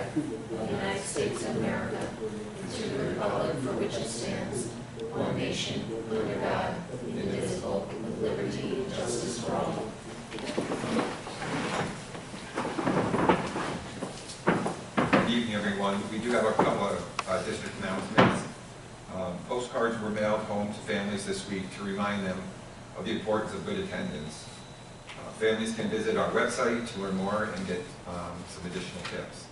flag of the United States of America and to the republic for which it stands, one nation, under God, indivisible, with liberty and justice for all. Good evening, everyone. We do have a couple of district announcements. Postcards were mailed home to families this week to remind them of the importance of good attendance. Families can visit our website to learn more and get some additional tips.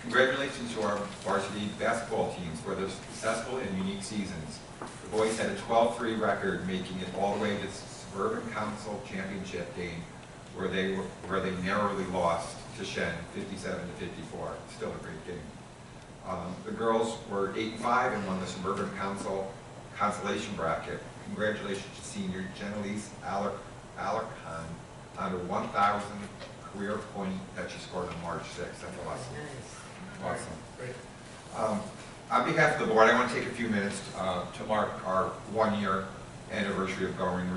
Congratulations to our varsity basketball teams for their successful and unique seasons. The boys had a 12-3 record, making it all the way to the Suburban Council Championship game, where they narrowly lost to Shen 57-54. Still a great game. The girls were 8-5 and won the Suburban Council consolation bracket. Congratulations to senior Jenelise Alarcon on her 1,000th career point that she scored on March 6th. That's awesome. Nice. Awesome. Great. On behalf of the board, I want to take a few minutes to mark our 1-year anniversary of going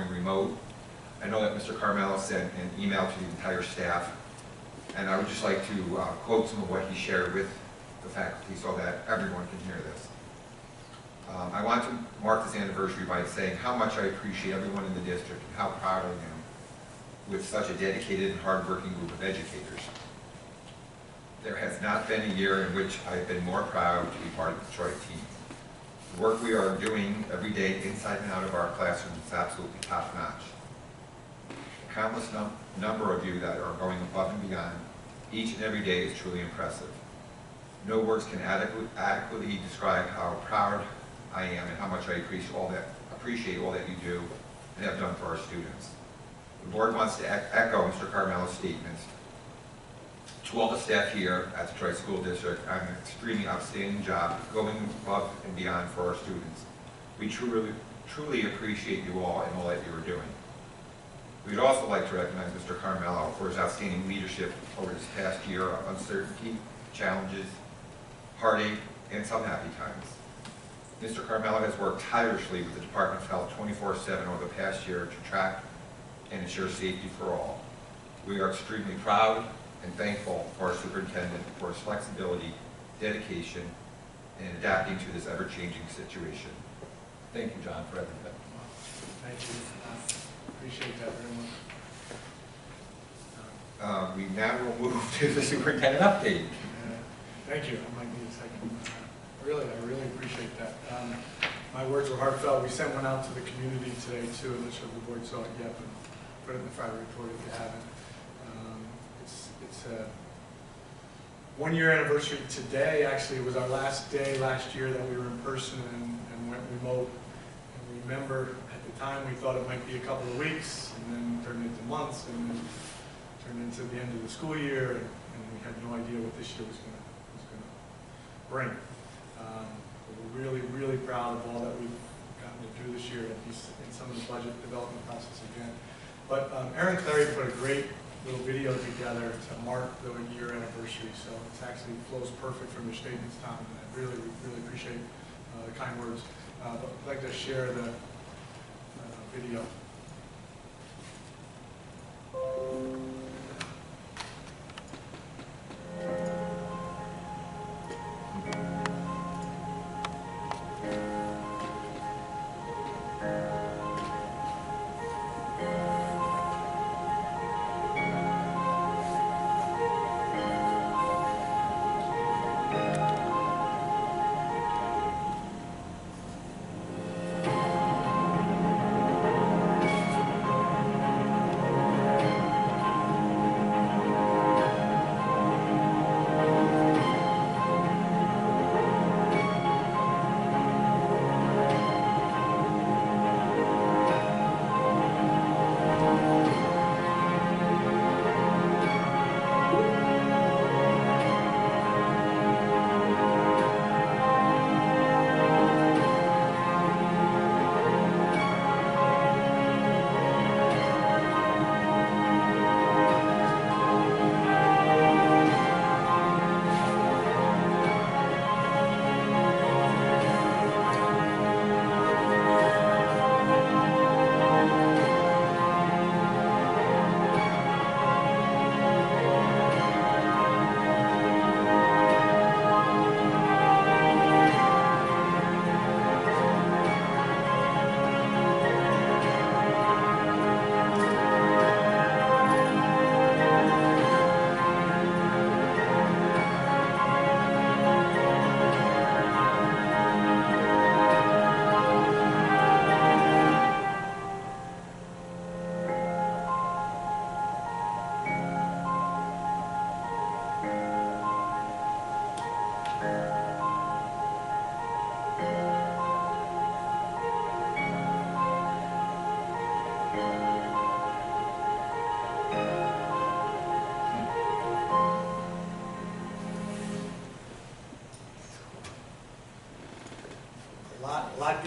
remote. I know that Mr. Carmelo sent an email to the entire staff, and I would just like to quote some of what he shared with the faculty so that everyone can hear this. I want to mark this anniversary by saying how much I appreciate everyone in the district and how proud I am with such a dedicated and hardworking group of educators. There has not been a year in which I've been more proud to be part of the Detroit team. The work we are doing every day inside and out of our classrooms is absolutely top-notch. The countless number of you that are going above and beyond each and every day is truly impressive. No words can adequately describe how proud I am and how much I appreciate all that you do and have done for our students. The board wants to echo Mr. Carmelo's statements. To all the staff here at Detroit School District on an extremely outstanding job going above and beyond for our students. We truly appreciate you all and all that you are doing. We'd also like to recognize Mr. Carmelo for his outstanding leadership over this past year of uncertainty, challenges, heartache, and some happy times. Mr. Carmelo has worked tirelessly with the Department of Health 24/7 over the past year to track and ensure safety for all. We are extremely proud and thankful for our superintendent for his flexibility, dedication, and adapting to this ever-changing situation. Thank you, John, for everything. Thank you. Appreciate that very much. We now will move to the superintendent update. Thank you. I might need a second. I really appreciate that. My words were heartfelt. We sent one out to the community today too. I'm not sure if the board saw it yet, but put it in the Friday report if you haven't. It's a 1-year anniversary today. Actually, it was our last day last year that we were in person and went remote. And remember, at the time we thought it might be a couple of weeks, and then turned into months, and then turned into the end of the school year, and we had no idea what this year was going to bring. We're really proud of all that we've gotten to do this year, at least in some of the budget development process again. But Erin Clary put a great little video together to mark the 1-year anniversary, so it actually flows perfect from your statements, Tom, and I really appreciate the kind words. But I'd like to share the video.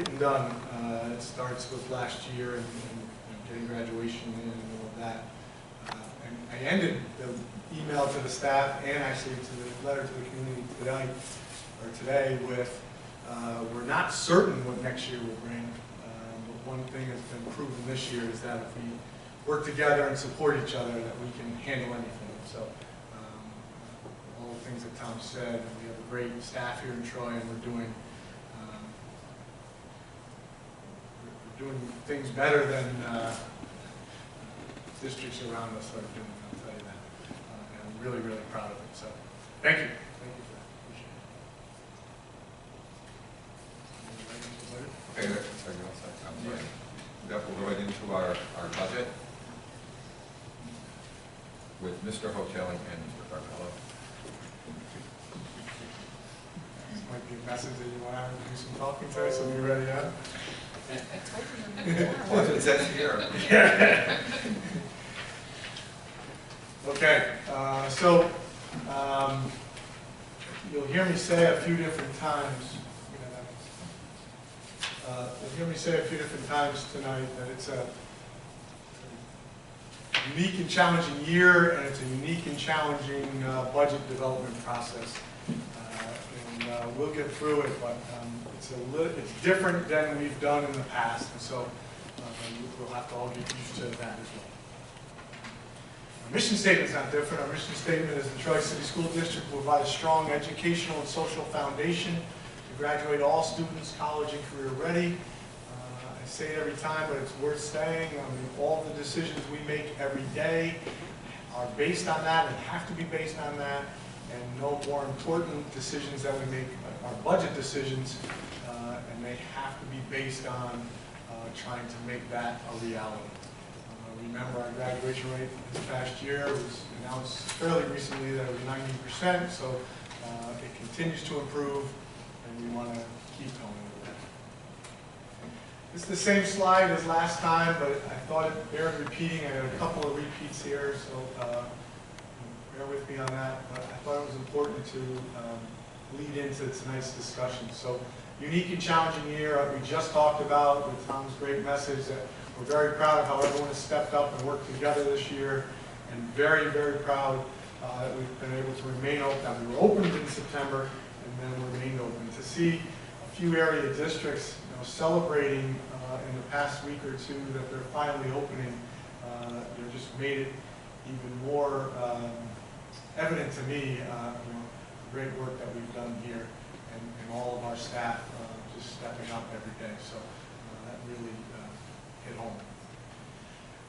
getting done. It starts with last year and getting graduation in and all of that. And I ended the email to the staff and actually to the letter to the community today with, we're not certain what next year will bring, but one thing that's been proven this year is that if we work together and support each other, that we can handle anything. So all the things that Tom said, we have a great staff here in Troy, and we're doing things better than districts around us are doing, I'll tell you that. And I'm really, really proud of it. So thank you. Thank you for that. Appreciate it. Okay, I'm sorry. That will go right into our budget with Mr. Hoteling and Mr. Carmelo. This might be a message that you want to do some talking today, so be ready up. Well, it says here. Okay, so you'll hear me say a few different times. You'll hear me say a few different times tonight that it's a unique and challenging year, and it's a unique and challenging budget development process. And we'll get through it, but it's different than we've done in the past, and so we'll have to all get used to that as well. Our mission statement is not different. Our mission statement is the Troy City School District will provide a strong educational and social foundation to graduate all students college and career ready. I say it every time, but it's worth saying. All the decisions we make every day are based on that and have to be based on that. And no more important decisions that we make are budget decisions, and they have to be based on trying to make that a reality. Remember, our graduation rate this past year was announced fairly recently that it was 90%, so it continues to improve, and we want to keep going with that. It's the same slide as last time, but I thought it beared repeating. I got a couple of repeats here, so bear with me on that. But I thought it was important to lead into tonight's discussion. So, unique and challenging year. We just talked about with Tom's great message that we're very proud of how everyone has stepped up and worked together this year, and very, very proud that we've been able to remain open. Now, we were opened in September and then remained open. To see a few area districts celebrating in the past week or two that they're finally opening, just made it even more evident to me the great work that we've done here and all of our staff just stepping up every day. So that really hit home.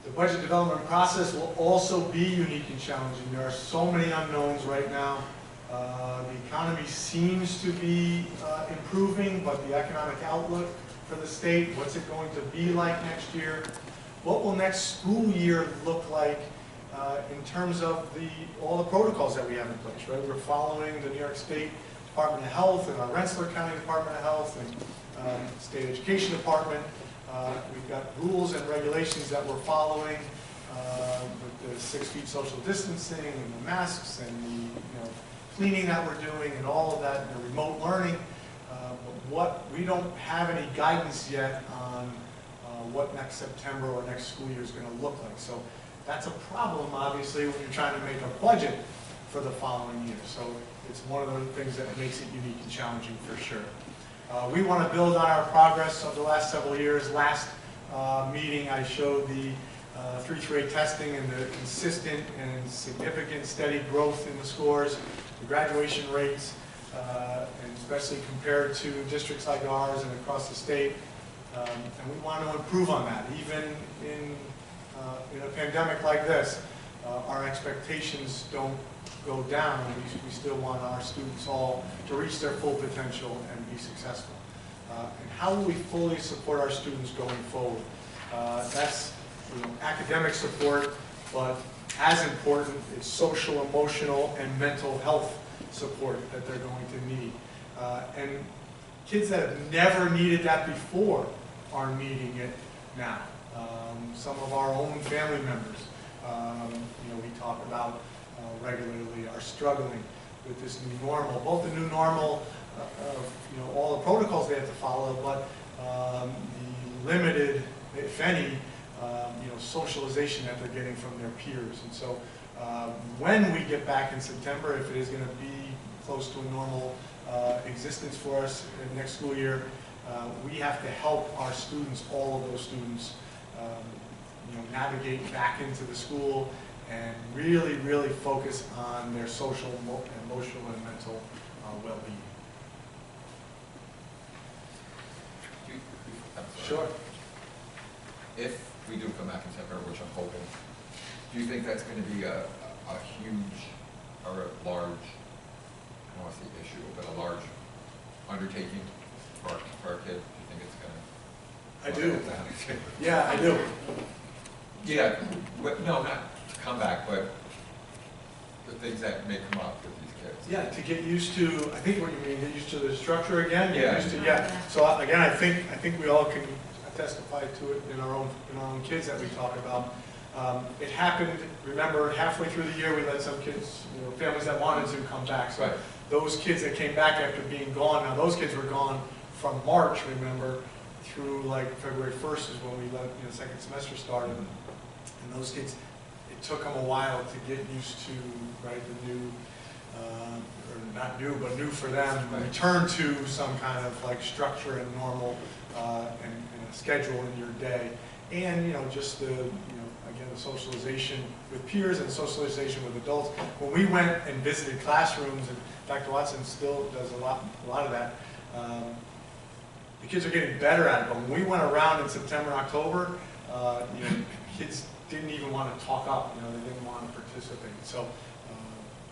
The budget development process will also be unique and challenging. There are so many unknowns right now. The economy seems to be improving, but the economic outlook for the state, what's it going to be like next year? What will next school year look like in terms of all the protocols that we have in place, right? We're following the New York State Department of Health and our Rensselaer County Department of Health and State Education Department. We've got rules and regulations that we're following with the 6 feet social distancing and the masks and the cleaning that we're doing and all of that, and the remote learning. But we don't have any guidance yet on what next September or next school year is going to look like. So that's a problem, obviously, when you're trying to make a budget for the following year. So it's one of the things that makes it unique and challenging for sure. We want to build on our progress of the last several years. Last meeting, I showed the 3-through-8 testing and the consistent and significant steady growth in the scores, the graduation rates, and especially compared to districts like ours and across the state. And we want to improve on that. Even in a pandemic like this, our expectations don't go down. We still want our students all to reach their full potential and be successful. And how will we fully support our students going forward? That's academic support, but as important, it's social, emotional, and mental health support that they're going to need. And kids that have never needed that before are needing it now. Some of our own family members, we talk about regularly, are struggling with this new normal. Both the new normal of all the protocols they have to follow, but the limited, if any, socialization that they're getting from their peers. And so when we get back in September, if it is going to be close to a normal existence for us next school year, we have to help our students, all of those students, navigate back into the school and really, really focus on their social, emotional, and mental well-being. Sure. If we do come back in September, which I'm hoping, do you think that's going to be a huge or a large, I don't want to say issue, but a large undertaking for our kids? Do you think it's going to? I do. Yeah, I do. Yeah, no, not to come back, but the things that may come up with these kids. Yeah, to get used to, I think what you mean, get used to the structure again. Yeah. Get used to, yeah. So again, I think we all can testify to it in our own kids that we talk about. It happened. Remember, halfway through the year, we let some kids, families that wanted to come back. So right. Those kids that came back after being gone, now those kids were gone from March, remember, through like February 1st is when we let the second semester started. And those kids, it took them a while to get used to, right, the new, or not new, but new for them, right. Return to some kind of like structure and normal and a schedule in your day. And, just the, again, the socialization with peers and socialization with adults. When we went and visited classrooms, and Dr. Watson still does a lot of that, the kids are getting better at it. But when we went around in September and October, kids didn't even want to talk up. They didn't want to participate. So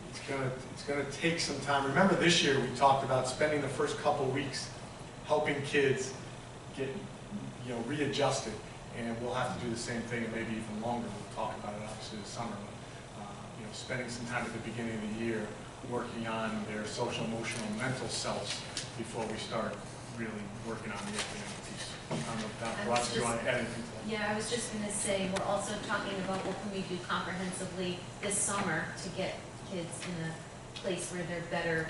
it's gonna take some time. Remember, this year we talked about spending the first couple weeks helping kids get readjusted, and we'll have to do the same thing, and maybe even longer. We'll talk about it obviously this summer. But spending some time at the beginning of the year working on their social, emotional, and mental selves before we start really working on the academic piece. I don't know if Dr. Watson, do you want to add anything to that? Yeah, I was just going to say, we're also talking about what can we do comprehensively this summer to get kids in a place where they're better,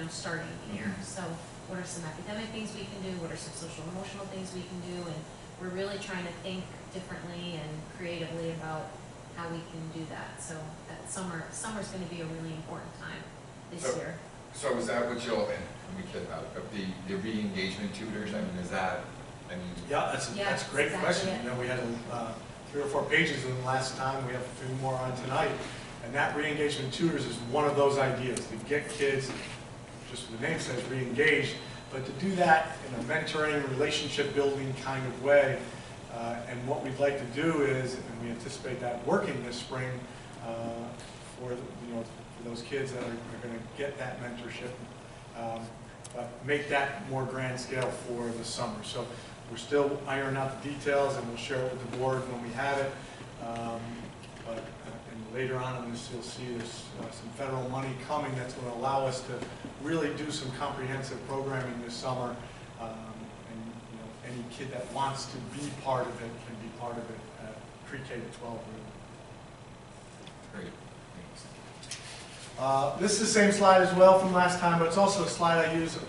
starting the year. So what are some academic things we can do? What are some social and emotional things we can do? And we're really trying to think differently and creatively about how we can do that. So that summer's going to be a really important time this year. So is that what you'll, and we kid about it, but the re-engagement tutors, is that, Yeah, that's a great exactly question. We had 3 or 4 pages in the last time. We have a few more on tonight. And that re-engagement tutors is one of those ideas, to get kids, just the name says, re-engaged, but to do that in a mentoring, relationship building kind of way. And what we'd like to do is, and we anticipate that working this spring for those kids that are going to get that mentorship, but make that more grand scale for the summer. So we're still ironing out the details, and we'll share it with the board when we have it. And later on in this, you'll see there's some federal money coming that's going to allow us to really do some comprehensive programming this summer. Any kid that wants to be part of it can be part of it at pre-K to 12. Great. This is the same slide as well from last time, but it's also a slide I use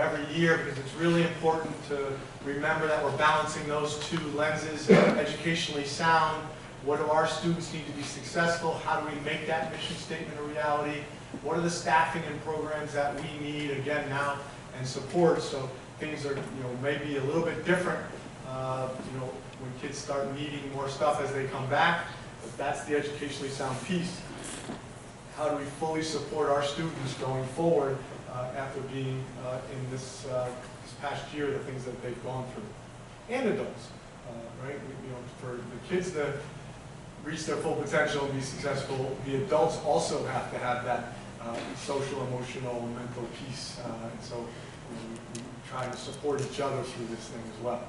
every year because it's really important to remember that we're balancing those two lenses, educationally sound. What do our students need to be successful? How do we make that mission statement a reality? What are the staffing and programs that we need, again, now, and support? So things are, maybe a little bit different, when kids start needing more stuff as they come back, but that's the educationally sound piece. How do we fully support our students going forward after being in this past year, the things that they've gone through, and adults, right? For the kids to reach their full potential and be successful, the adults also have to have that social, emotional, and mental piece, and so we try to support each other through this thing as well.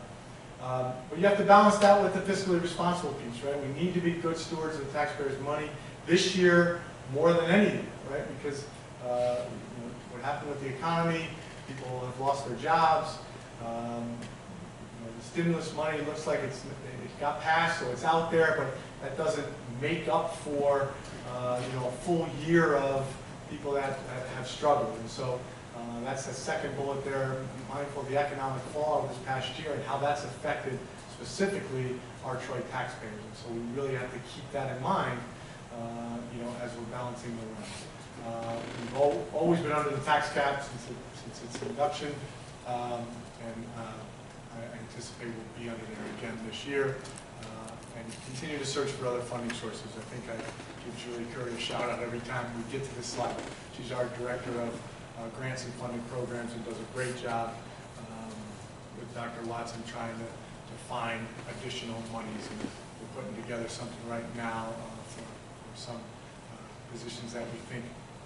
But you have to balance that with the fiscally responsible piece, right? We need to be good stewards of the taxpayers' money this year more than anything, right? Because what happened with the economy, people have lost their jobs. The stimulus money looks like it got passed, so it's out there, but that doesn't make up for a full year of people that have struggled. And so That's the second bullet there, mindful of the economic fallout of this past year and how that's affected specifically our Troy taxpayers. And so we really have to keep that in mind, as we're balancing the rent. We've always been under the tax cap since its introduction, and I anticipate we'll be under there again this year, and continue to search for other funding sources. I think I give Julie Curry a shout out every time we get to this slide. She's our director of grants and funding programs and does a great job with Dr. Watson trying to find additional monies. And we're putting together something right now for some positions that we think,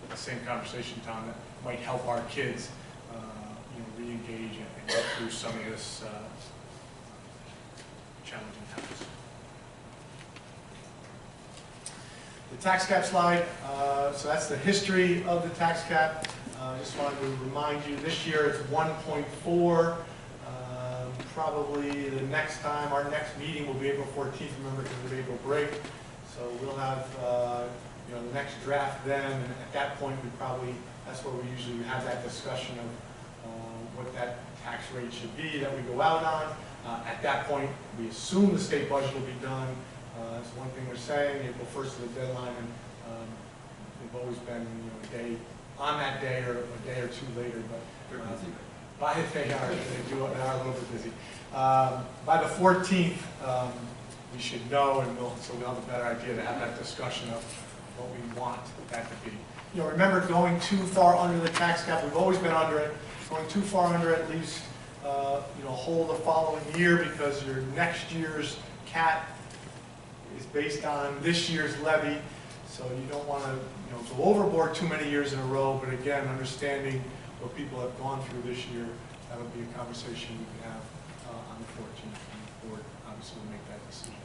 the same conversation, Tom, that might help our kids re-engage and get through some of this challenging times. The tax cap slide, so that's the history of the tax cap. Just wanted to remind you, this year it's 1.4. Probably the next time, our next meeting will be April 14th, remember, because of the April break. So we'll have the next draft then, and at that point that's where we usually have that discussion of what that tax rate should be that we go out on. At that point, we assume the state budget will be done. That's one thing they're saying. April 1st is the deadline, and they've always been a day on that day or a day or two later. But they are they are a little bit busy. By the 14th, we should know, and so we'll have a better idea to have that discussion of what we want that to be. Remember, going too far under the tax cap, we've always been under it. Going too far under it leaves a hole the following year, because your next year's cap is based on this year's levy. So you don't want to go overboard too many years in a row. But again, understanding what people have gone through this year, that'll be a conversation we can have on the 14th, and the board obviously will make that decision.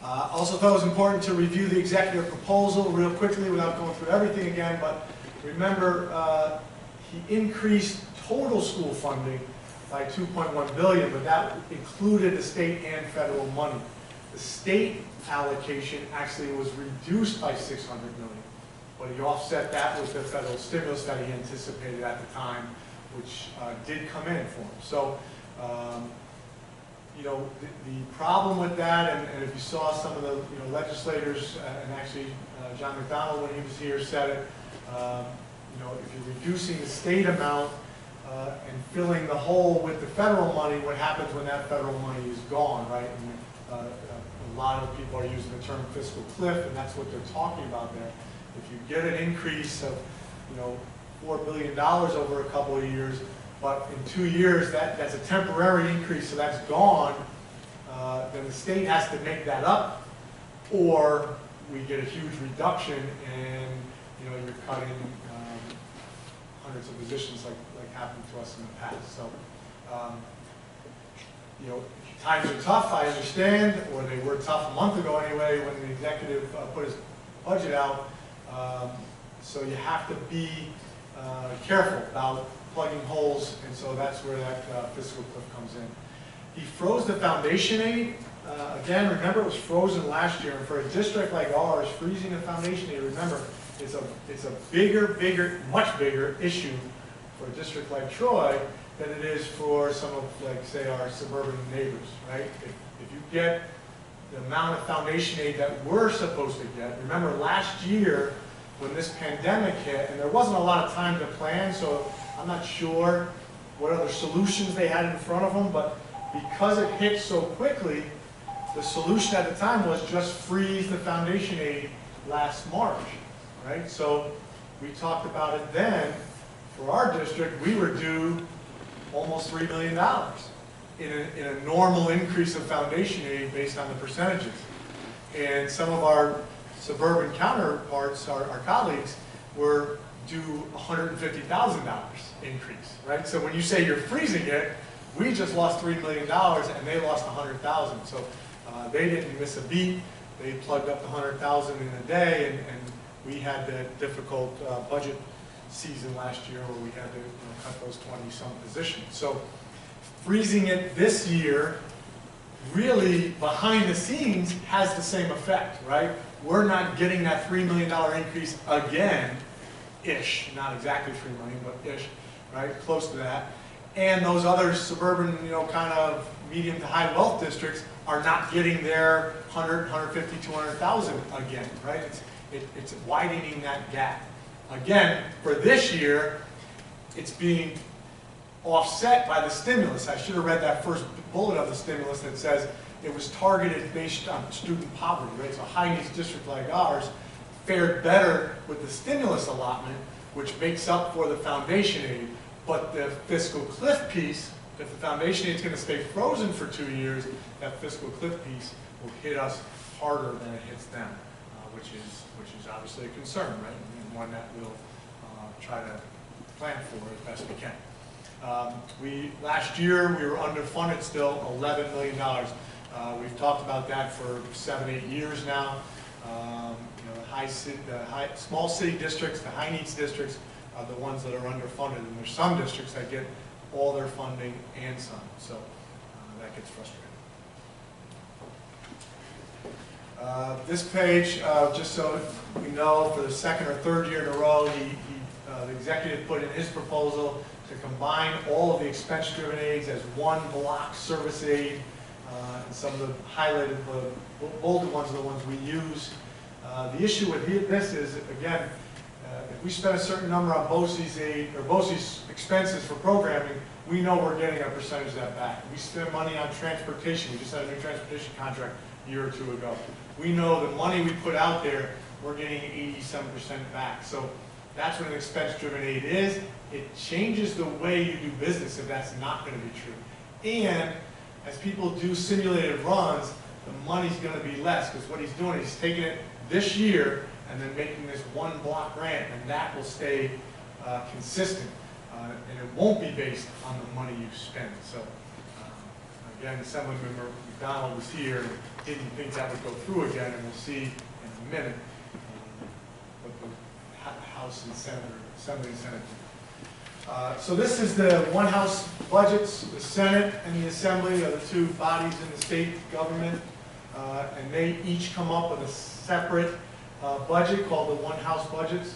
Also thought it was important to review the executive proposal real quickly without going through everything again, but remember he increased total school funding by $2.1 billion, but that included the state and federal money. The state allocation actually was reduced by $600 million, but he offset that with the federal stimulus that he anticipated at the time, which did come in for him. So, the problem with that, and if you saw some of the legislators, and actually John McDonald when he was here said it, if you're reducing the state amount and filling the hole with the federal money, what happens when that federal money is gone, right? And, a lot of people are using the term fiscal cliff, and that's what they're talking about there. If you get an increase of, $4 billion over a couple of years, but in 2 years that's a temporary increase, so that's gone, then the state has to make that up, or we get a huge reduction, and you're cutting hundreds of positions like happened to us in the past. So, times are tough, I understand, or they were tough a month ago anyway when the executive put his budget out. So you have to be careful about plugging holes, and so that's where that fiscal cliff comes in. He froze the foundation aid. Again, remember it was frozen last year, and for a district like ours, freezing the foundation aid, remember, it's a much bigger issue for a district like Troy than it is for some of, say, our suburban neighbors, right? If you get the amount of foundation aid that we're supposed to get, remember last year when this pandemic hit, and there wasn't a lot of time to plan, so I'm not sure what other solutions they had in front of them, but because it hit so quickly, the solution at the time was just freeze the foundation aid last March, right? So we talked about it then. For our district, we were due almost $3 million in a normal increase of foundation aid based on the percentages. And some of our suburban counterparts, our colleagues, were due $150,000 increase, right? So when you say you're freezing it, we just lost $3 million and they lost $100,000. So they didn't miss a beat. They plugged up the $100,000 in a day, and we had that difficult budget season last year where we had to cut those 20-some positions. So freezing it this year really behind the scenes has the same effect, right? We're not getting that $3 million increase again ish, not exactly $3 million, but ish, right, close to that. And those other suburban, kind of medium to high wealth districts are not getting their 100, 150, 200,000 again, right? It's widening that gap. Again, for this year, it's being offset by the stimulus. I should have read that first bullet of the stimulus that says it was targeted based on student poverty, right? So a high needs district like ours fared better with the stimulus allotment, which makes up for the foundation aid. But the fiscal cliff piece, if the foundation aid is going to stay frozen for 2 years, that fiscal cliff piece will hit us harder than it hits them, which is obviously a concern, right? And one that we'll try to plan for as best we can. Last year we were underfunded still, $11 million. We've talked about that for 7, 8 years now. The small city districts, the high needs districts, are the ones that are underfunded, and there's some districts that get all their funding and some, so that gets frustrating. This page, just so we know, for the second or third year in a row, the executive put in his proposal to combine all of the expense-driven aids as one block service aid, and some of the highlighted, bolded ones are the ones we use. The issue with this is, again, if we spend a certain number on BOCES aid, or BOCES expenses for programming, we know we're getting a percentage of that back. We spend money on transportation. We just had a new transportation contract a year or two ago. We know the money we put out there, we're getting 87% back. So that's what an expense-driven aid is. It changes the way you do business if that's not going to be true. And as people do simulated runs, the money's going to be less, because what he's doing is he's taking it this year and then making this one block grant, and that will stay consistent. And it won't be based on the money you spend. So again, Assemblymember McDonald was here and didn't think that would go through again, and we'll see in a minute what the House and Senate, or Assembly and Senate do. So this is the one House budgets. The Senate and the Assembly are the two bodies in the state government, and they each come up with a separate budget called the one House budgets.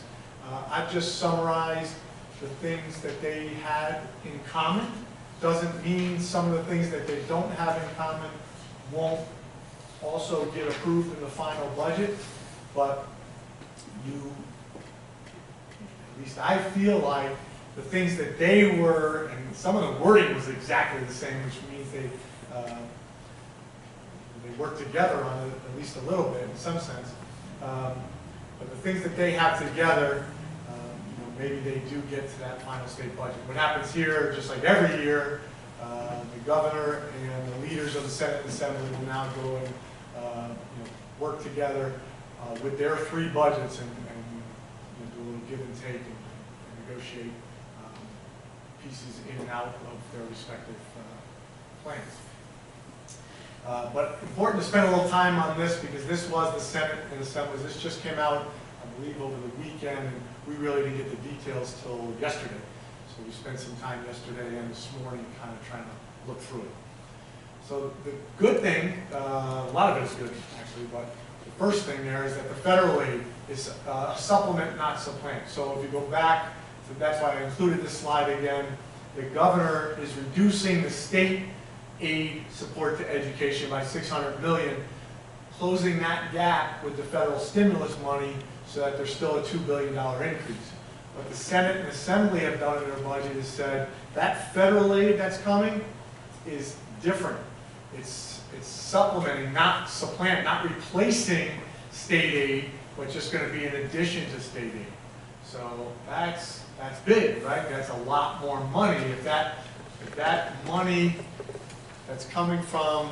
I've just summarized the things that they had in common. Doesn't mean some of the things that they don't have in common won't also get approved in the final budget, but at least I feel like the things that they were, and some of the wording was exactly the same, which means they worked together on it at least a little bit in some sense. But the things that they have together, maybe they do get to that final state budget. What happens here, just like every year, the governor and the leaders of the Senate and Assembly will now go and work together with their three budgets and do a little give and take and negotiate pieces in and out of their respective plans. But important to spend a little time on this, because this was the Senate and Assembly. This just came out, I believe, over the weekend, and we really didn't get the details till yesterday. So we spent some time yesterday and this morning kind of trying to look through it. So the good thing, a lot of it is good actually, but the first thing there is that the federal aid is a supplement, not supplant. So if you go back, that's why I included this slide again. The governor is reducing the state aid support to education by $600 million, closing that gap with the federal stimulus money so that there's still a $2 billion increase. What the Senate and Assembly have done in their budget is said that federal aid that's coming is different. It's supplementing, not supplanting, not replacing state aid, but just going to be in addition to state aid. So that's big, right? That's a lot more money. If that money that's coming from,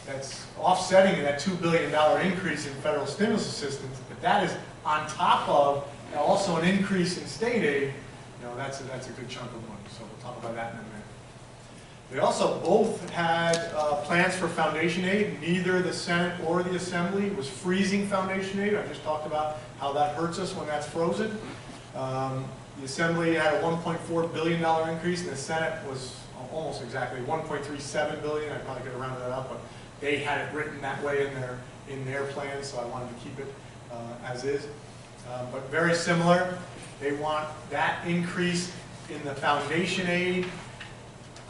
that's offsetting that $2 billion increase in federal stimulus assistance, if that is on top of also an increase in state aid, that's a good chunk of money. So we'll talk about that in a minute. They also both had plans for foundation aid. Neither the Senate or the Assembly was freezing foundation aid. I just talked about how that hurts us when that's frozen. The Assembly had a $1.4 billion increase, and the Senate was almost exactly $1.37 billion. I probably could have rounded that up, but they had it written that way in their plan, so I wanted to keep it as is. but very similar. They want that increase in the foundation aid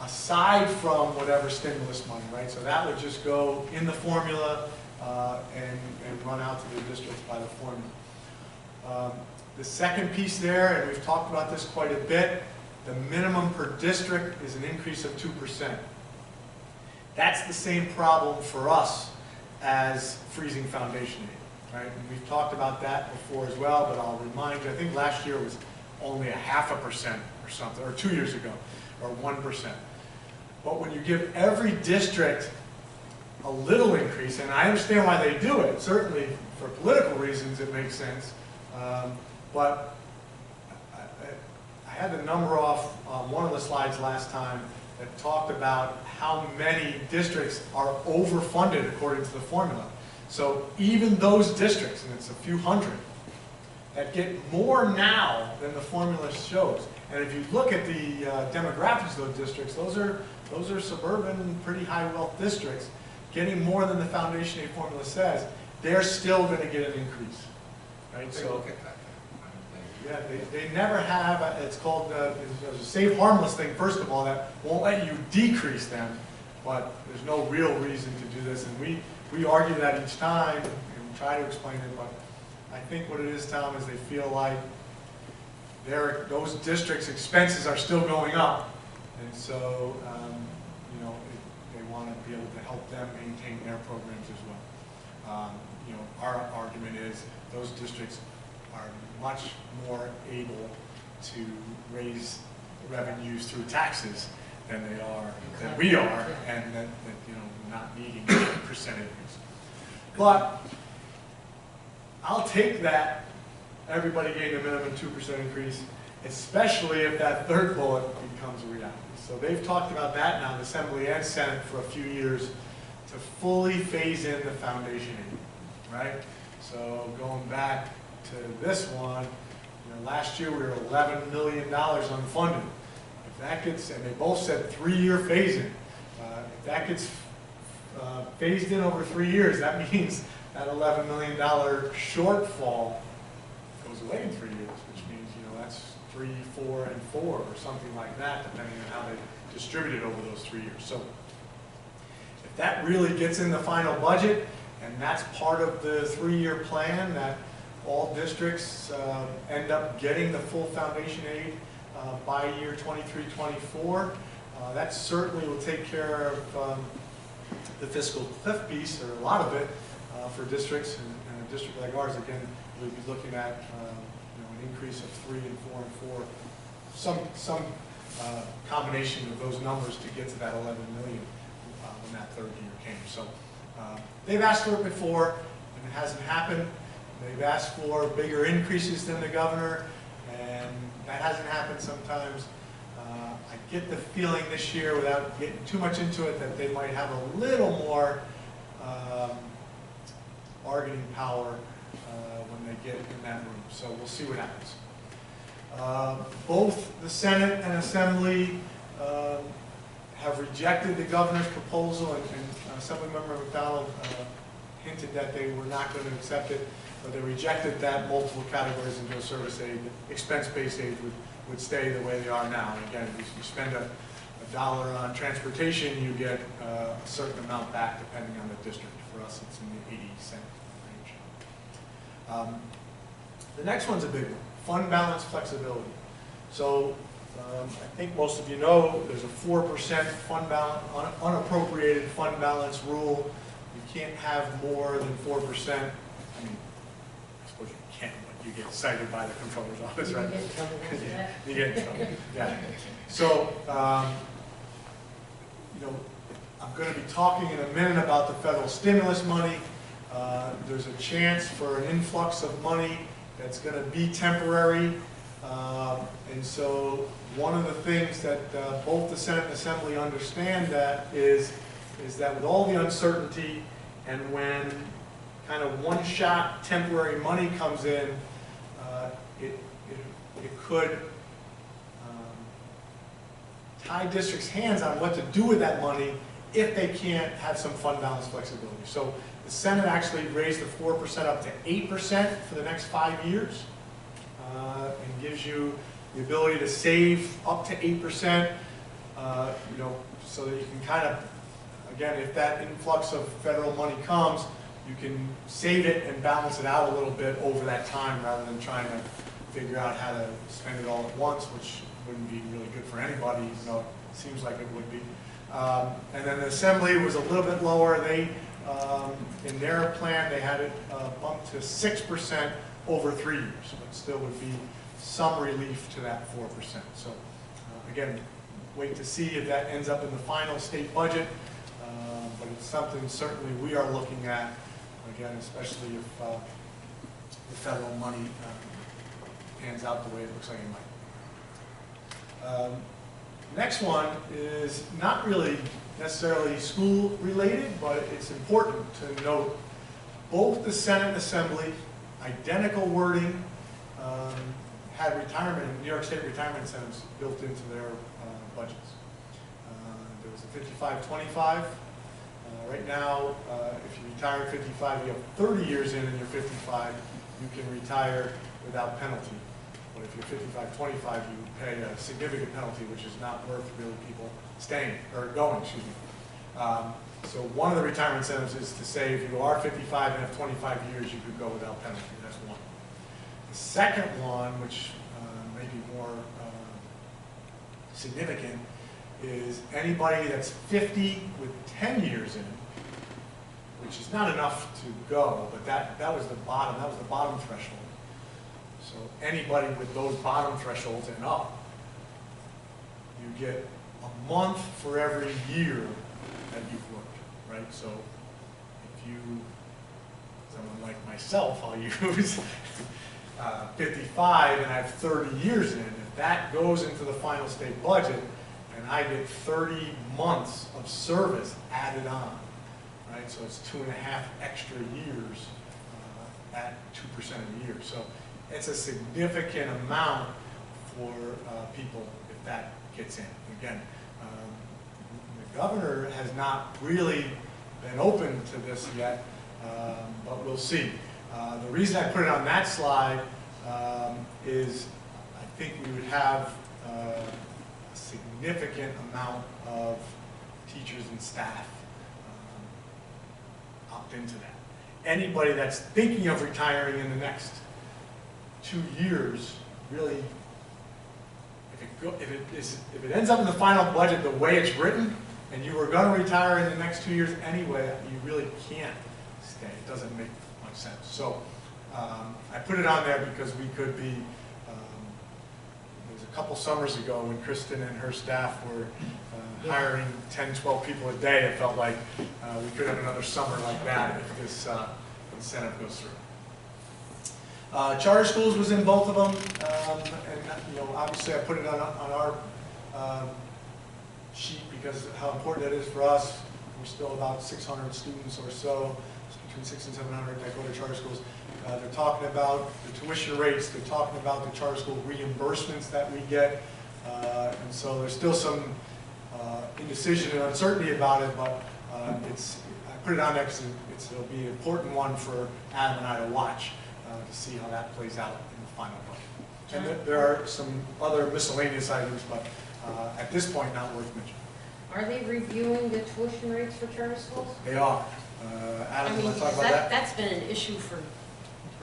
aside from whatever stimulus money, right? So that would just go in the formula and run out to the districts by the formula. The second piece there, and we've talked about this quite a bit, the minimum per district is an increase of 2%. That's the same problem for us as freezing foundation aid, right? And we've talked about that before as well, but I'll remind you, I think last year was only 0.5% or something, or 2 years ago, or 1%. But when you give every district a little increase, and I understand why they do it, certainly for political reasons it makes sense, but I had the number off on one of the slides last time that talked about how many districts are overfunded according to the formula. So even those districts, and it's a few hundred, that get more now than the formula shows. And if you look at the demographics of those districts, those are suburban, pretty high wealth districts, getting more than the foundation aid formula says. They're still going to get an increase, right? So yeah, they never have. It's called there's a safe harmless thing. First of all, that won't let you decrease them, but there's no real reason to do this, and we argue that each time and try to explain it. But I think what it is, Tom, is they feel like those districts' expenses are still going up, and so you know, they want to be able to help them maintain their programs as well. You know, our argument is those districts are much more able to raise revenues through taxes than we are, and that you know, not needing percentages. But I'll take that. Everybody getting a minimum 2% increase, especially if that third bullet becomes a reality. So they've talked about that now, the Assembly and Senate, for a few years to fully phase in the foundation aid, right? So going back to this one, you know, last year we were $11 million unfunded. If that gets, and they both said 3-year phasing, if that gets phased in over 3 years, that means that $11 million shortfall goes away in 3 years, which means, you know, that's 3, 4, and 4, or something like that, depending on how they distribute it over those 3 years. So if that really gets in the final budget, and that's part of the 3-year plan, that all districts end up getting the full foundation aid by year 23-24, that certainly will take care of the fiscal cliff piece, or a lot of it, for districts, and a district like ours, again, we'll be looking at you know, an increase of 3 and 4 and 4, some combination of those numbers to get to that 11 million when that third year came. So they've asked for it before, and it hasn't happened. They've asked for bigger increases than the governor, and that hasn't happened sometimes. I get the feeling this year, without getting too much into it, that they might have a little more bargaining power when they get in that room. So we'll see what happens. Both the Senate and Assembly have rejected the governor's proposal, and Assemblymember McDonald hinted that they were not going to accept it, but they rejected that multiple categories into a service aid. Expense-based aid would stay the way they are now. And again, if you spend a dollar on transportation, you get a certain amount back depending on the district. For us, it's in the 80-cent range. The next one's a big one, fund balance flexibility. So I think most of you know there's a 4% fund balance, unappropriated fund balance rule. You can't have more than 4%. I mean, I suppose you can, but you get cited by the controller's office, right? You get in trouble. Yeah. So, you know, I'm going to be talking in a minute about the federal stimulus money. There's a chance for an influx of money that's going to be temporary. And so one of the things that both the Senate and Assembly understand that is that with all the uncertainty, and when kind of one-shot temporary money comes in, it could tie districts' hands on what to do with that money if they can't have some fund balance flexibility. So The Senate actually raised the 4% up to 8% for the next 5 years, and gives you the ability to save up to 8%, you know, so that you can kind of, again, if that influx of federal money comes, you can save it and balance it out a little bit over that time rather than trying to figure out how to spend it all at once, which wouldn't be really good for anybody, even though it seems like it would be. And then the Assembly was a little bit lower. They, in their plan, they had it bumped to 6% over 3 years, but still would be some relief to that 4%. So again, wait to see if that ends up in the final state budget, but it's something certainly we are looking at, again, especially if the federal money pans out the way it looks like it might. Next one is not really necessarily school related, but it's important to note both the Senate and Assembly, identical wording, had retirement, New York State retirement incentives built into their budgets. There was a 55-25. Right now, if you retire at 55, you have 30 years in and you're 55, you can retire without penalty. But if you're 55-25, you pay a significant penalty, which is not worth really people staying, or going, excuse me. So one of the retirement incentives is to say if you are 55 and have 25 years, you could go without penalty. That's one. The second one, which may be more significant, is anybody that's 50 with 10 years in, which is not enough to go, but that was the bottom threshold. So anybody with those bottom thresholds and up, you get a month for every year that you've worked, right? So if you, someone like myself, I'll use 55 and I have 30 years in, if that goes into the final state budget and I get 30 months of service added on, right? So it's 2.5 extra years at 2% a year. So it's a significant amount for people if that gets in. Again, the governor has not really been open to this yet, but we'll see. The reason I put it on that slide is I think we would have a significant amount of teachers and staff opt into that. Anybody that's thinking of retiring in the next 2 years, really, if it ends up in the final budget the way it's written, and you were going to retire in the next 2 years anyway, you really can't stay. It doesn't make much sense. So I put it on there because we could be, there was a couple summers ago when Kristen and her staff were hiring 10, 12 people a day. It felt like we could have another summer like that if this incentive goes through. Charter schools was in both of them, and you know, obviously I put it on our sheet because of how important that is for us. We're still about 600 students or so, between 600 and 700 that go to charter schools. They're talking about the tuition rates. They're talking about the charter school reimbursements that we get, and so there's still some indecision and uncertainty about it. But I put it on there because it'll be an important one for Adam and I to watch. To see how that plays out in the final budget. And there are some other miscellaneous items, but at this point, not worth mentioning. Are they reviewing the tuition rates for charter schools? They are. Adam, you want to talk about that? That's been an issue for...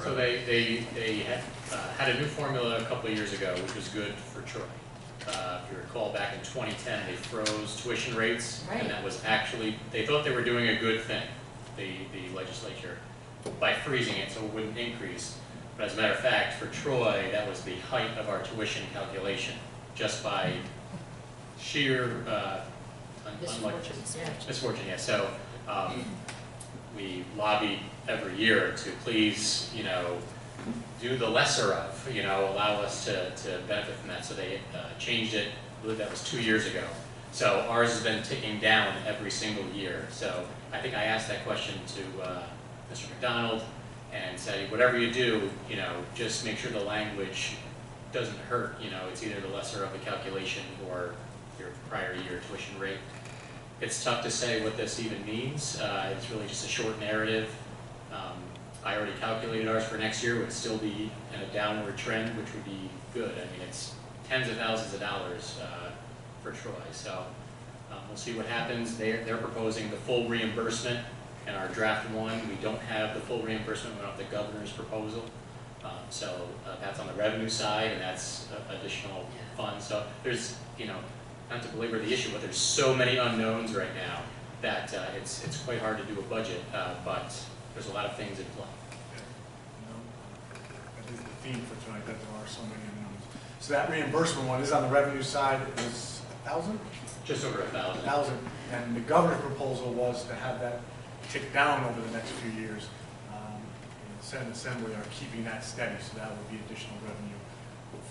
So they had a new formula a couple of years ago, which was good for Troy. If you recall, back in 2010, they froze tuition rates, Right. and that was actually, they thought they were doing a good thing, the legislature, by freezing it so it wouldn't increase. But as a matter of fact, for Troy, that was the height of our tuition calculation, just by sheer misfortune, yeah. So we lobbied every year to please, you know, do the lesser of, you know, allow us to benefit from that. So they changed it, I believe that was 2 years ago. So ours has been ticking down every single year. So I think I asked that question to Mr. McDonald and said, whatever you do, you know, just make sure the language doesn't hurt. You know, it's either the lesser of the calculation or your prior year tuition rate. It's tough to say what this even means. It's really just a short narrative. I already calculated ours for next year, would still be in a downward trend, which would be good. I mean, it's tens of thousands of dollars for Troy. So we'll see what happens. They're proposing the full reimbursement in our draft one. We don't have the full reimbursement. We don't have the governor's proposal. So that's on the revenue side, and that's additional funds. So there's, not to belabor the issue, but there's so many unknowns right now that it's quite hard to do a budget, but there's a lot of things in play. That is the theme for tonight, that there are so many unknowns. So that reimbursement one is on the revenue side, it was 1,000? Just over 1,000. 1,000, and the governor's proposal was to have that tick down over the next few years. The Senate and Assembly are keeping that steady, so that would be additional revenue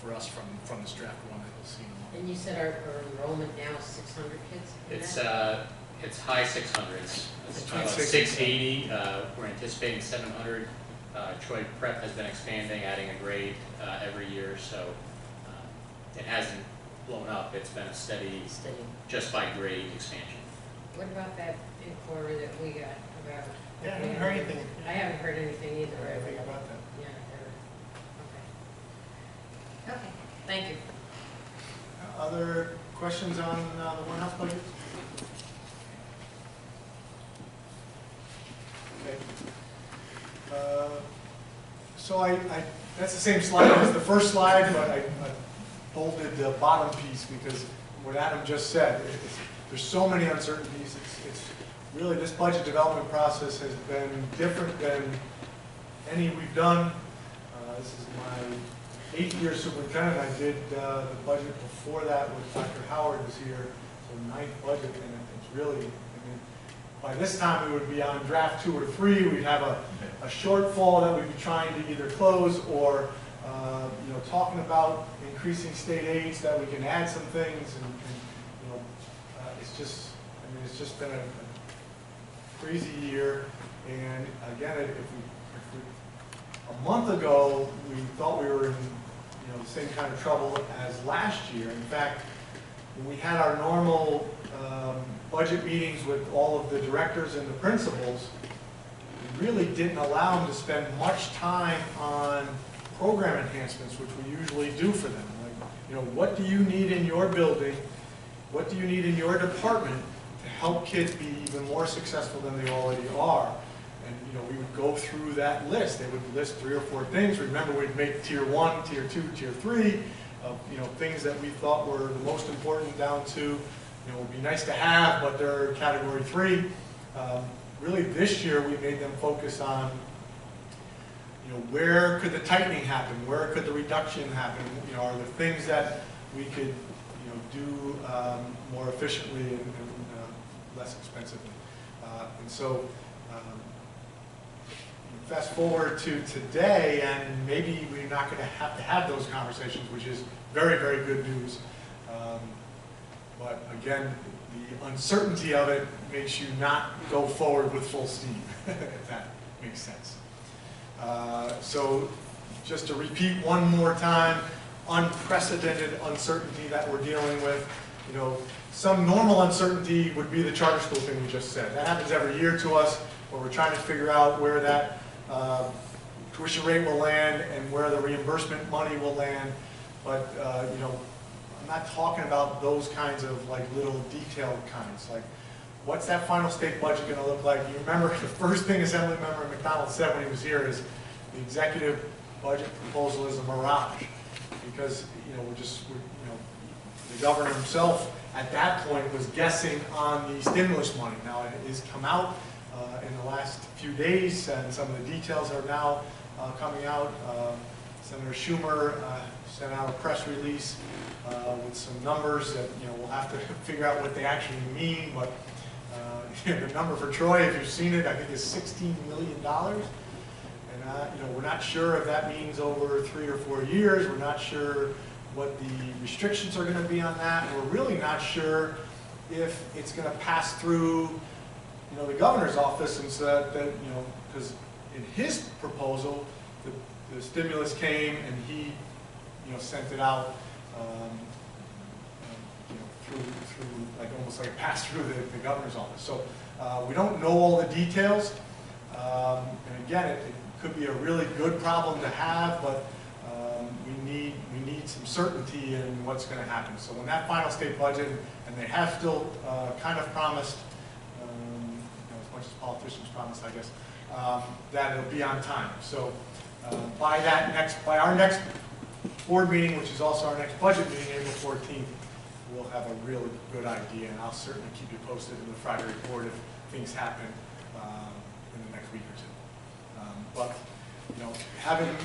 for us from this draft one that you'll see in a moment. And you said our enrollment now is 600 kids? in that? It's high 600s. It's Between about 600. 680. We're anticipating 700. Troy Prep has been expanding, adding a grade every year, so it hasn't blown up. It's been a steady, Steady. just by grade expansion. What about that inquiry that we got about? Yeah, I haven't heard anything. I haven't heard anything either. Anything about that? Yeah, never. Okay. Okay, thank you. Other questions on the one house budget? Okay. So that's the same slide as the first slide, but I bolded the bottom piece because what Adam just said, there's so many uncertainties. It's really, this budget development process has been different than any we've done. This is my 8th year superintendent. I did the budget before that with Dr. Howard was here, so 9th budget, and it's really, I mean, by this time we would be on draft 2 or 3. We'd have a shortfall that we'd be trying to either close or, talking about increasing state aids that we can add some things, and it's just, I mean, it's just been a crazy year. And again, if we a month ago, we thought we were in the same kind of trouble as last year. In fact, when we had our normal budget meetings with all of the directors and the principals, we really didn't allow them to spend much time on program enhancements, which we usually do for them. Like, what do you need in your building? What do you need in your department to help kids be even more successful than they already are? And we would go through that list. They would list 3 or 4 things. Remember, we'd make tier 1, tier 2, tier 3 of things that we thought were the most important down to would be nice to have, but they're category 3. Really, this year we made them focus on where could the tightening happen, where could the reduction happen. Are there things that we could do more efficiently and less expensively. And so fast forward to today, and maybe we're not going to have those conversations, which is very, very good news. But again, the uncertainty of it makes you not go forward with full steam, if that makes sense. So just to repeat one more time, unprecedented uncertainty that we're dealing with. Some normal uncertainty would be the charter school thing we just said. That happens every year to us, where we're trying to figure out where that tuition rate will land and where the reimbursement money will land. But I'm not talking about those kinds of little detailed kinds. Like, what's that final state budget going to look like? You remember the first thing Assemblymember McDonald said when he was here is the executive budget proposal is a mirage, because the governor himself at that point was guessing on the stimulus money. Now it has come out in the last few days, and some of the details are now coming out. Senator Schumer sent out a press release with some numbers that we'll have to figure out what they actually mean. But the number for Troy, if you've seen it, I think is $16 million. And we're not sure if that means over 3 or 4 years. We're not sure what the restrictions are going to be on that. And we're really not sure if it's going to pass through the governor's office, and so that because in his proposal, the stimulus came and he sent it out through like almost like a pass through the governor's office. So we don't know all the details. And again, it could be a really good problem to have, but we need some certainty in what's going to happen. So when that final state budget, and they have still kind of promised, as much as politicians promise, I guess, that it'll be on time. So by our next board meeting, which is also our next budget meeting, April 14th, we'll have a really good idea, and I'll certainly keep you posted in the Friday report if things happen in the next week or two. But you know, having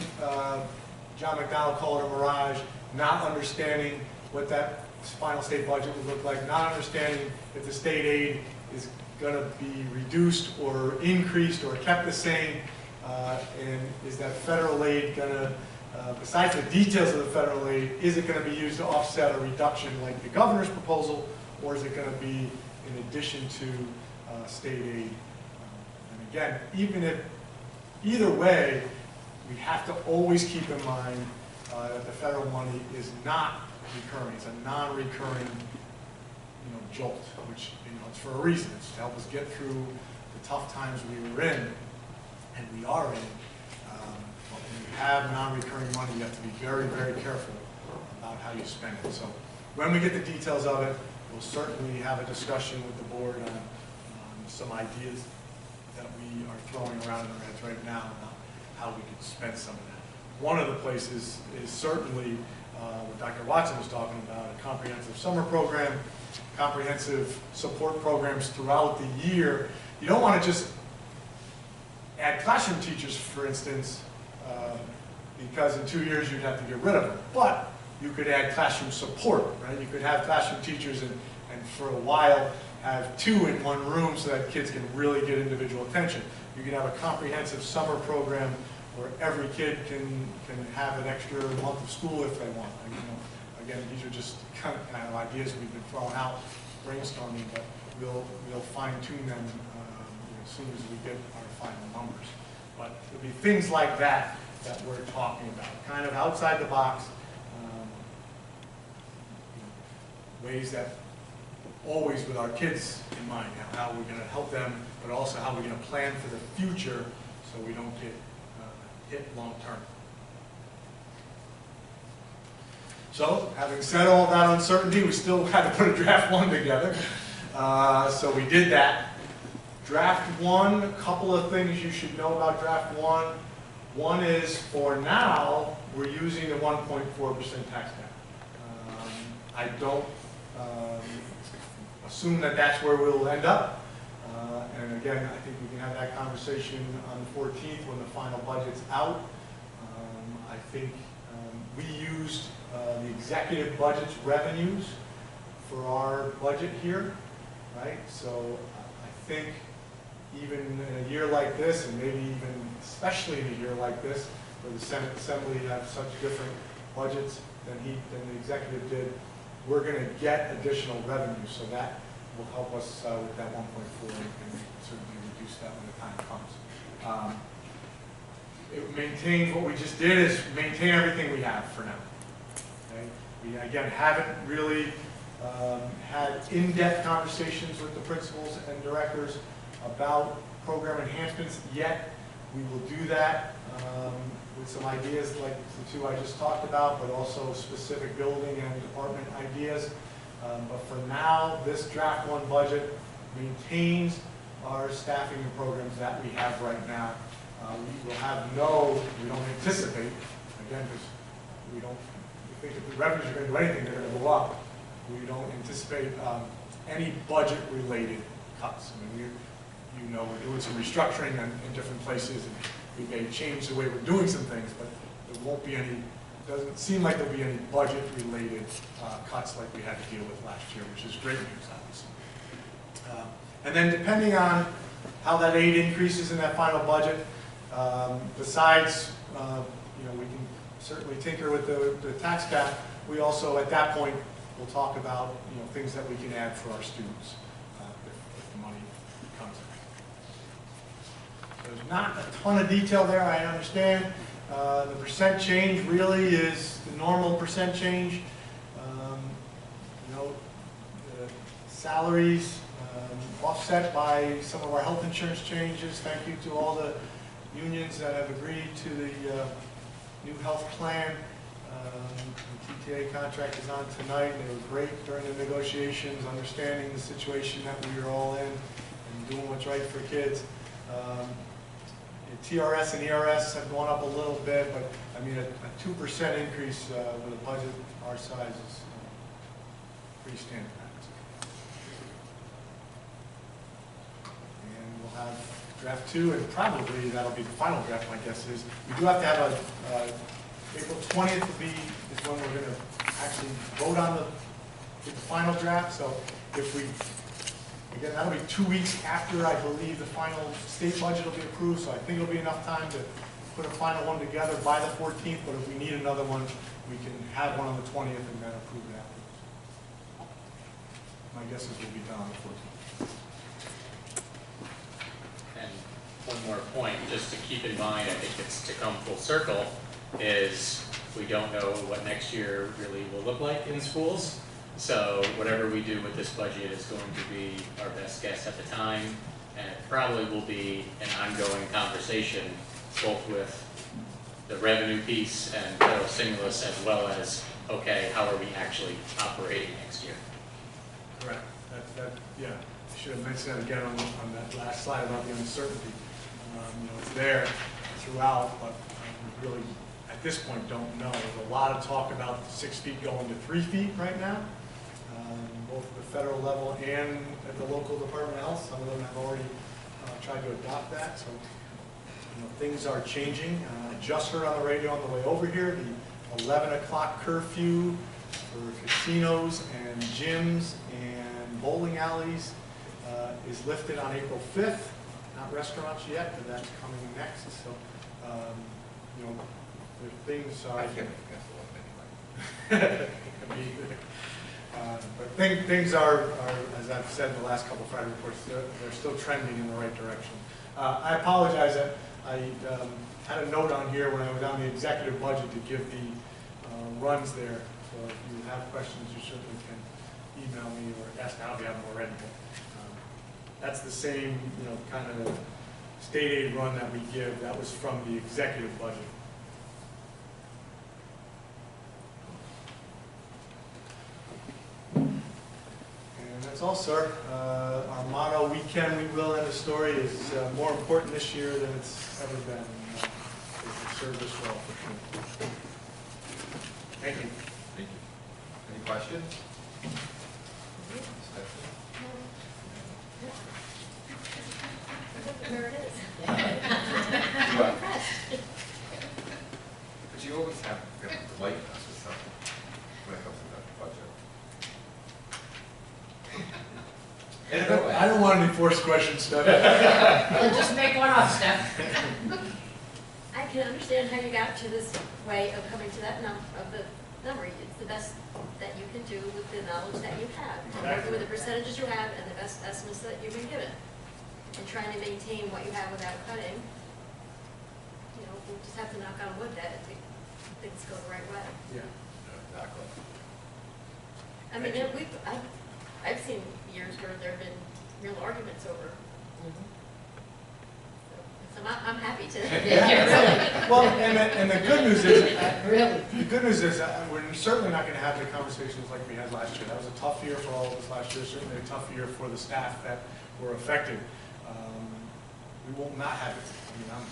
John McDonald call it a mirage, not understanding what that final state budget would look like, not understanding if the state aid is going to be reduced or increased or kept the same, and is that federal aid going to, besides the details of the federal aid, is it going to be used to offset a reduction like the governor's proposal, or is it going to be in addition to state aid? And again, either way, we have to always keep in mind that the federal money is not recurring. It's a non-recurring, jolt, which it's for a reason. It's to help us get through the tough times we were in, and we are in. But when you have non-recurring money, you have to be very, very careful about how you spend it. So when we get the details of it, we'll certainly have a discussion with the board on some ideas that we are throwing around in our heads right now about how we could spend some of that. One of the places is certainly what Dr. Watson was talking about, a comprehensive summer program, comprehensive support programs throughout the year. You don't want to just add classroom teachers, for instance, because in 2 years you'd have to get rid of them. But you could add classroom support, right? You could have classroom teachers and for a while have 2 in one room so that kids can really get individual attention. You can have a comprehensive summer program where every kid can have an extra month of school if they want. Again, these are just kind of ideas we've been throwing out, brainstorming, but we'll fine tune them as soon as we get our final numbers. But it'll be things like that that we're talking about, kind of outside the box, ways that always with our kids in mind, how we're going to help them, but also how we're going to plan for the future so we don't get hit long term. So, having said all that uncertainty, we still had to put a draft 1 together. So we did that. Draft 1, a couple of things you should know about draft 1. One is, for now, we're using the 1.4% tax cap. I don't assume that that's where we'll end up. And again, I think we can have that conversation on the 14th when the final budget's out. I think we used the executive budget's revenues for our budget here, right? So I think even in a year like this, and maybe even especially in a year like this, where the Senate Assembly have such different budgets than the executive did, we're going to get additional revenue, so that will help us with that 1.4, and certainly reduce that when the time comes. It maintains what we just did is maintain everything we have for now. Okay? We again haven't really had in-depth conversations with the principals and directors about program enhancements yet. We will do that with some ideas like the 2 I just talked about, but also specific building and department ideas. But for now, this draft 1 budget maintains our staffing and programs that we have right now. We will have we don't anticipate, again, because we think if the revenues are going to do anything, they're going to go up. We don't anticipate any budget-related cuts. I mean, we're doing some restructuring in different places, and we may change the way we're doing some things, but there won't be any. Doesn't seem like there'll be any budget-related cuts like we had to deal with last year, which is great news, obviously. And then depending on how that aid increases in that final budget, besides, we can certainly tinker with the tax cap. We also, at that point, will talk about things that we can add for our students if the money comes in. There's not a ton of detail there, I understand. The percent change really is the normal percent change. salaries, offset by some of our health insurance changes. Thank you to all the unions that have agreed to the new health plan. The TTA contract is on tonight. They were great during the negotiations, understanding the situation that we were all in and doing what's right for kids. TRS and ERS have gone up a little bit, but I mean a 2% increase with a budget our size is pretty standard. And we'll have draft 2, and probably that'll be the final draft, my guess is. We do have to have April 20th is when we're going to actually vote on the final draft. So if we, again, that'll be 2 weeks after, I believe, the final state budget will be approved. So I think it'll be enough time to put a final one together by the 14th. But if we need another one, we can have one on the 20th and then approve it afterwards. My guess is we'll be done on the 14th. And one more point, just to keep in mind, I think it's to come full circle, is we don't know what next year really will look like in schools. So whatever we do with this budget is going to be our best guess at the time, and it probably will be an ongoing conversation, both with the revenue piece and federal stimulus, as well as, okay, how are we actually operating next year? Correct. Yeah, I should have mentioned that again on that last slide about the uncertainty. It's there throughout, but we really, at this point, don't know. There's a lot of talk about 6 feet going to 3 feet right now, both at the federal level and at the local Department of Health. Some of them have already tried to adopt that. So things are changing. I just heard on the radio on the way over here the 11 o'clock curfew for casinos and gyms and bowling alleys is lifted on April 5th. Not restaurants yet, but that's coming next. So, the things are. I can't make against the law anyway. But things are, as I've said in the last couple of Friday reports, they're still trending in the right direction. I apologize that I had a note on here when I was on the executive budget to give the runs there. So if you have questions, you certainly can email me or ask now if you haven't already. But, that's the same, kind of state aid run that we give. That was from the executive budget. And that's all, sir. Our motto, "We can, we will," and the story is more important this year than it's ever been. It served us well, for sure. Thank you. Thank you. Any questions? There it is. But you always have to lighten us with something when it comes to that budget. I don't want any forced questions, Steph. Well, just make one up, Steph. I can understand how you got to this way of coming to that number. It's the best that you can do with the knowledge that you have, Exactly. with the percentages you have and the best estimates that you've been given. And trying to maintain what you have without cutting, we'll just have to knock on wood that things go the right way. Yeah, exactly. I mean, I've seen years where there have been real arguments over. So I'm happy to. Yeah. Well, and the good news is, Really? the good news is we're certainly not going to have the conversations like we had last year. That was a tough year for all of us last year, certainly a tough year for the staff that were affected. We will not have it. I mean, I'm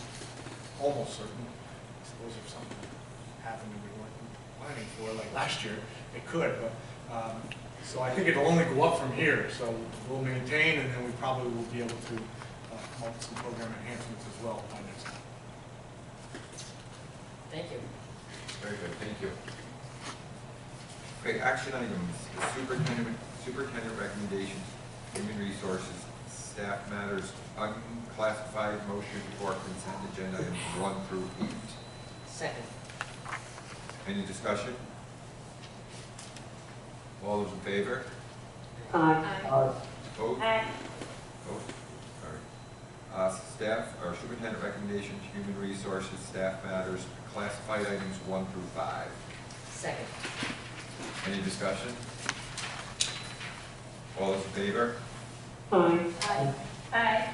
almost certain. I suppose if something happened that we weren't planning for, like last year, it could. But so I think it'll only go up from here. So we'll maintain, and then we probably will be able to come up with some program enhancements as well by next time. Thank you. Very good, thank you. Okay, action items, superintendent recommendations, human resources, staff matters, unclassified motion for consent agenda items 1 through 8. Second. Any discussion? All those in favor? Aye. Opposed? Opposed? Sorry. Staff, or superintendent recommendations, human resources, staff matters, classified items 1 through 5. Second. Any discussion? All those in favor? Aye.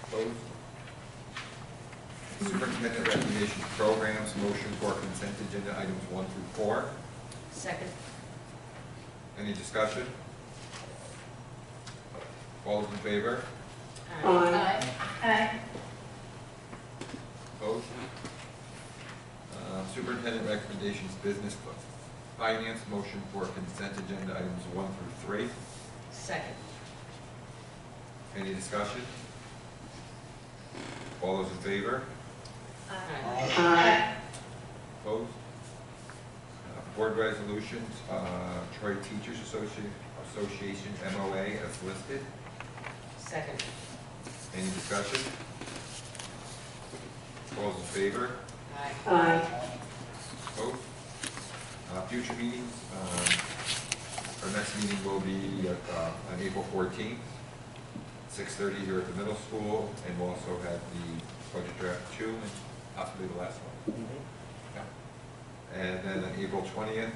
Opposed? Superintendent recommendations programs, motion for consent agenda items 1 through 4. Second. Any discussion? All those in favor? Aye. Opposed? Superintendent recommendations business finance, motion for consent agenda items 1 through 3. Second. Any discussion? All those in favor? Opposed? Board resolutions, Troy Teachers Association MOA as listed. Second. Any discussion? All those in favor? Opposed? Future meetings, our next meeting will be on April 14th, 6:30 here at the middle school, and we'll also have the budget draft 2 and possibly the last one. Yeah. And then on April 20th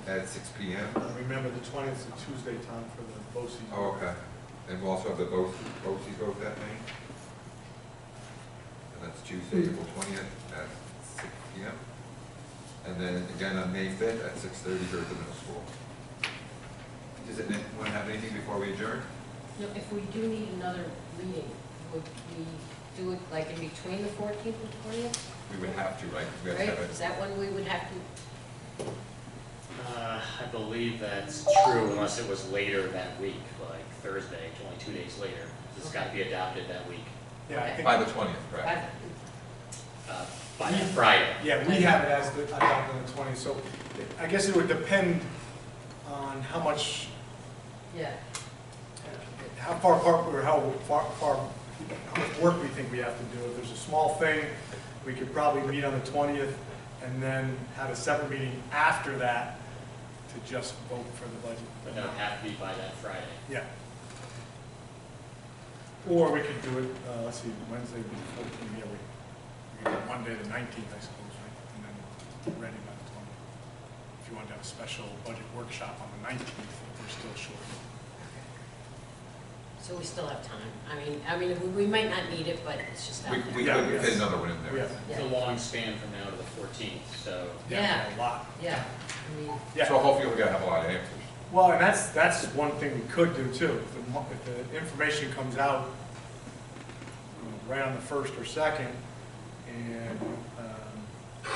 at 6 p.m. Remember, the 20th is a Tuesday, Tom, for the BOCES. Oh, okay. And we'll also have the BOCES vote that night. And that's Tuesday, April 20th at 6 p.m. And then again on May 5th at 6:30 here at the middle school. Does anyone have anything before we adjourn? No, if we do need another meeting, would we do it like in between the 14th and 20th? We would have to, right? We have to Right? have it. Is that when we would have to? I believe that's true unless it was later that week, like Thursday, it's only 2 days later. It's got to be adopted that week, Yeah, I think, By the 20th, right? by that Friday. yeah, we have it as the, adopted on the 20th, so I guess it would depend on how much, Yeah. how far apart, or how much work we think we have to do. If there's a small thing, we could probably meet on the 20th and then have a separate meeting after that to just vote for the budget. But that would have to be by that Friday. Yeah. Or we could do it, let's see, Wednesday, the 14th, yeah, we could do it Monday, the 19th, I suppose, right? And then ready by the 20th. If you wanted to have a special budget workshop on the 19th, if we're still short. So we still have time. I mean, we might not need it, but it's just out We there. could fit another one in there. Yeah. It's a long span from now to the 14th, so. Yeah. A lot. Yeah, I mean, Yeah. So hopefully we're gonna have a lot of answers. Well, and that's one thing we could do too. If the information comes out right on the 1st or 2nd, and the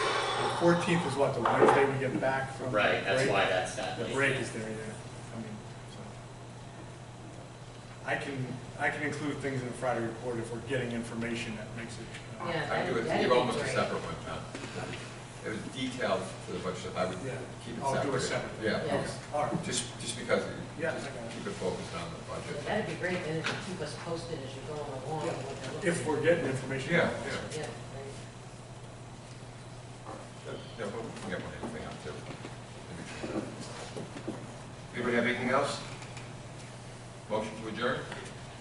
14th is what, the Wednesday we get back from? Right, that's break? why that's that The late. break is there, yeah. I mean, so. I can include things in the Friday report if we're getting information that makes it. Yeah. I do it, That'd you be almost a great. separate one, John. It was detailed for the budget stuff, I would Yeah. keep it I'll separate. do it separate. Yeah, Yeah. okay. All right. Just because, Yeah, just I got it. keep it focused on the budget. that'd be great, and it would keep us posted as you're going along. Yeah. with what they're looking If we're getting information. Yeah, at. Yeah, right. Yeah, we'll get one anything out too. Anybody have anything else? Motion to adjourn?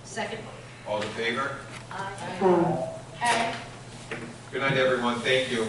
Second. All in favor? Aye. Good night, everyone, thank you.